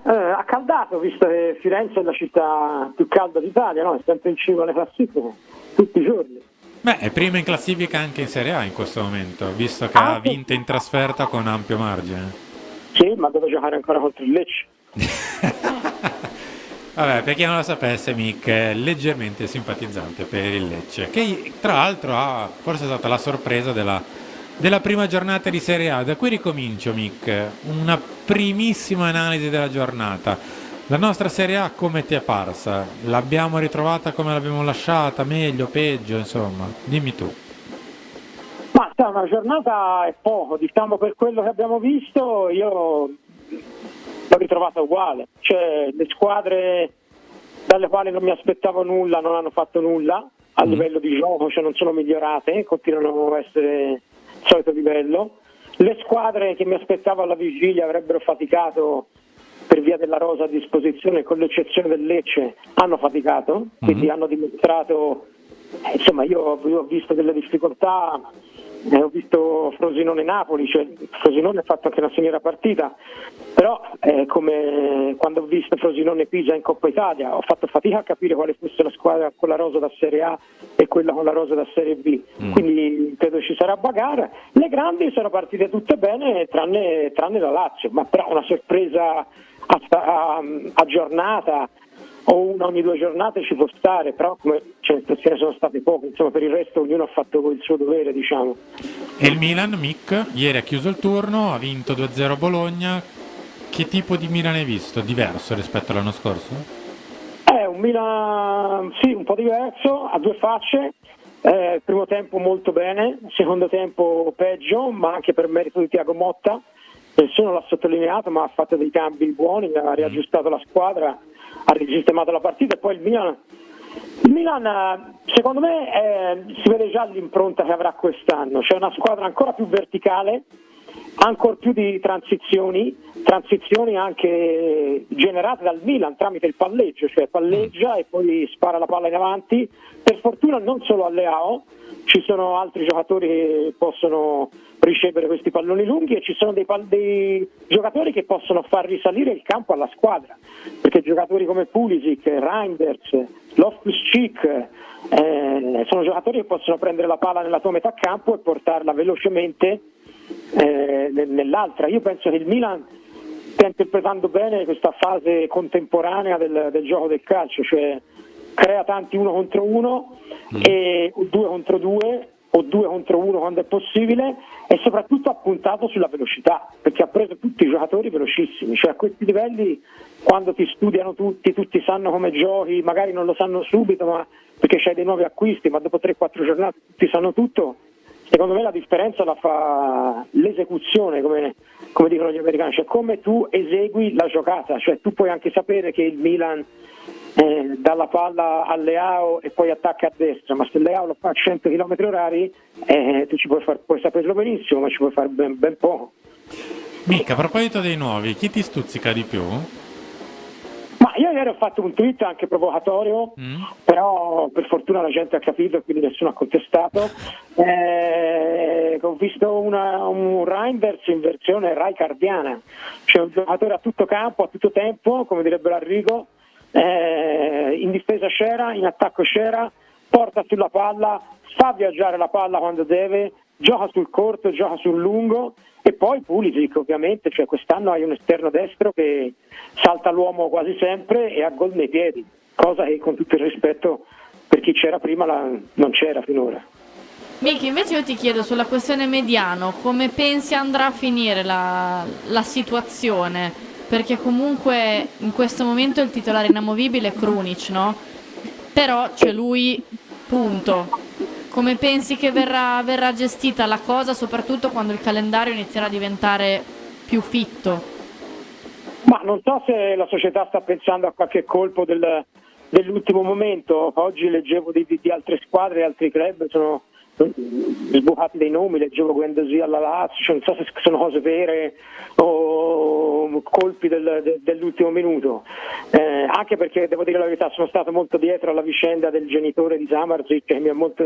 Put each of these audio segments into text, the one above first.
ha caldato, visto che Firenze è la città più calda d'Italia, no? È sempre in cima alle classifiche, tutti i giorni. Beh, è prima in classifica anche in Serie A in questo momento, visto che ha Anche vinto in trasferta con ampio margine. sì, ma deve giocare ancora contro il Lecce. Vabbè, per chi non lo sapesse, Mick è leggermente simpatizzante per il Lecce, che tra l'altro ha forse è stata la sorpresa della prima giornata di Serie A. Da qui ricomincio, Mick, una primissima analisi della giornata. La nostra Serie A come ti è parsa? L'abbiamo ritrovata come l'abbiamo lasciata? Meglio, peggio, insomma? Dimmi tu. Ma sai, una giornata è poco, diciamo per quello che abbiamo visto, io l'ho ritrovata uguale, cioè le squadre dalle quali non mi aspettavo nulla non hanno fatto nulla a livello di gioco, cioè non sono migliorate, continuano a essere il solito livello. Le squadre che mi aspettavo alla vigilia avrebbero faticato per via della rosa a disposizione, con l'eccezione del Lecce, hanno faticato, quindi hanno dimostrato, insomma io ho visto delle difficoltà, ho visto Frosinone-Napoli, cioè Frosinone ha fatto anche una signora partita, però come quando ho visto Frosinone-Pisa in Coppa Italia ho fatto fatica a capire quale fosse la squadra con la rosa da Serie A e quella con la rosa da Serie B, quindi credo ci sarà bagarre. Le grandi sono partite tutte bene tranne la Lazio, ma però una sorpresa a giornata o una ogni 2 giornate ci può stare, però come ce ne sono state poche, insomma per il resto ognuno ha fatto il suo dovere, diciamo. E il Milan, Mick, ieri ha chiuso il turno, ha vinto 2-0 a Bologna. Che tipo di Milan hai visto? Diverso rispetto all'anno scorso? È un Milan, sì, un po' diverso, a 2 facce. Primo tempo molto bene, secondo tempo peggio, ma anche per merito di Thiago Motta. Nessuno l'ha sottolineato, ma ha fatto dei cambi buoni, ha riaggiustato la squadra, ha risistemato la partita e poi il Milan secondo me si vede già l'impronta che avrà quest'anno, c'è una squadra ancora più verticale, ancora più di transizioni anche generate dal Milan tramite il palleggio, cioè palleggia e poi spara la palla in avanti. Per fortuna non solo a Leao, ci sono altri giocatori che possono ricevere questi palloni lunghi e ci sono dei giocatori che possono far risalire il campo alla squadra, perché giocatori come Pulisic, Reinders, Loftus-Cheek sono giocatori che possono prendere la palla nella tua metà campo e portarla velocemente nell'altra. Io penso che il Milan stia interpretando bene questa fase contemporanea del gioco del calcio, cioè crea tanti 1 contro 1 e 2 contro 2 o 2 contro 1 quando è possibile, e soprattutto ha puntato sulla velocità, perché ha preso tutti i giocatori velocissimi, cioè a questi livelli quando ti studiano tutti sanno come giochi, magari non lo sanno subito ma perché c'hai dei nuovi acquisti, ma dopo 3-4 giornate tutti sanno tutto. Secondo me la differenza la fa l'esecuzione, come dicono gli americani, cioè come tu esegui la giocata, cioè tu puoi anche sapere che il Milan dà la palla a Leao e poi attacca a destra, ma se Leao lo fa a 100 km orari tu puoi saperlo benissimo, ma ci puoi fare ben poco. Mick, a proposito dei nuovi, chi ti stuzzica di più? Ma io ieri ho fatto un tweet anche provocatorio, però per fortuna la gente ha capito e quindi nessuno ha contestato. Ho visto un Reinders in versione raicardiana, cioè un giocatore a tutto campo, a tutto tempo, come direbbe l'Arrigo, in difesa c'era, in attacco c'era, porta sulla palla, fa viaggiare la palla quando deve, gioca sul corto, gioca sul lungo. E poi Pulisic ovviamente, cioè quest'anno hai un esterno destro che salta l'uomo quasi sempre e ha gol nei piedi, cosa che con tutto il rispetto per chi c'era prima non c'era finora. Miki, invece io ti chiedo sulla questione Mediano, come pensi andrà a finire la situazione? Perché comunque in questo momento il titolare inamovibile è Krunic, no? Però c'è lui, punto. Come pensi che verrà gestita la cosa, soprattutto quando il calendario inizierà a diventare più fitto? Ma non so se la società sta pensando a qualche colpo dell'ultimo momento. Oggi leggevo di altre squadre e altri club sono sbucati dei nomi, leggevo Guendouzi alla Lazio, cioè non so se sono cose vere o colpi dell'ultimo minuto, anche perché devo dire la verità, sono stato molto dietro alla vicenda del genitore di Samardzic, che mi ha molto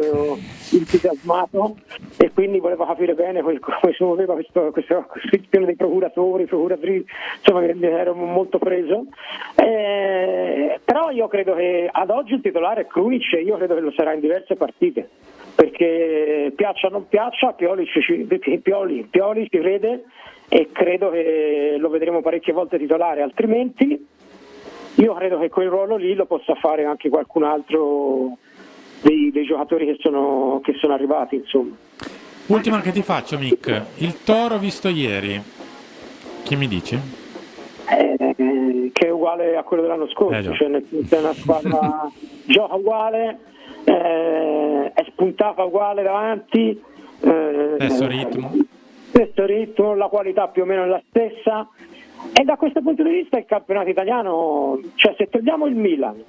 entusiasmato, e quindi volevo capire bene come si muoveva questa costruzione dei procuratori, insomma mi ero molto preso, però io credo che ad oggi il titolare è Krunic, e io credo che lo sarà in diverse partite, perché piaccia o non piaccia, Pioli ci crede, e credo che lo vedremo parecchie volte titolare, altrimenti io credo che quel ruolo lì lo possa fare anche qualcun altro dei giocatori che sono arrivati, insomma. Ultima che ti faccio, Mick, il Toro visto ieri, che mi dici? Che è uguale a quello dell'anno scorso, cioè è una squadra gioca uguale, è spuntata uguale davanti, stesso ritmo, la qualità più o meno è la stessa, e da questo punto di vista il campionato italiano, cioè se togliamo il Milan,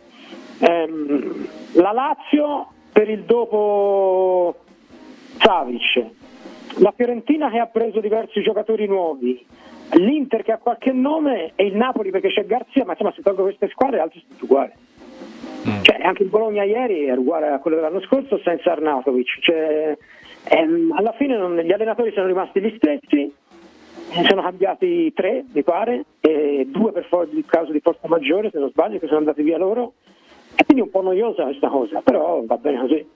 la Lazio per il dopo Savic, la Fiorentina che ha preso diversi giocatori nuovi, l'Inter che ha qualche nome, e il Napoli perché c'è Garzia, ma insomma se tolgo queste squadre altri sono tutti uguali. Cioè, anche il Bologna ieri era uguale a quello dell'anno scorso senza Arnautovic, cioè, alla fine gli allenatori sono rimasti gli stessi, sono cambiati 3 mi pare, e 2 per il caso di forza maggiore se non sbaglio, che sono andati via loro, e quindi è un po' noiosa questa cosa, però va bene così.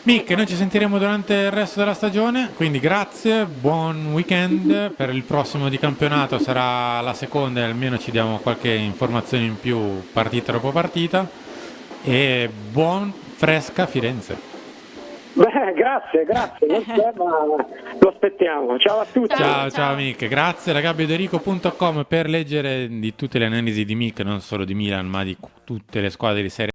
Mick, noi ci sentiremo durante il resto della stagione, quindi grazie, buon weekend. Per il prossimo di campionato sarà la seconda, e almeno ci diamo qualche informazione in più partita dopo partita, e buon fresca Firenze. Beh, grazie, non c'è, ma lo aspettiamo. Ciao a tutti. Ciao Mick, grazie da GabioDerico.com per leggere di tutte le analisi di Mick, non solo di Milan ma di tutte le squadre di Serie A.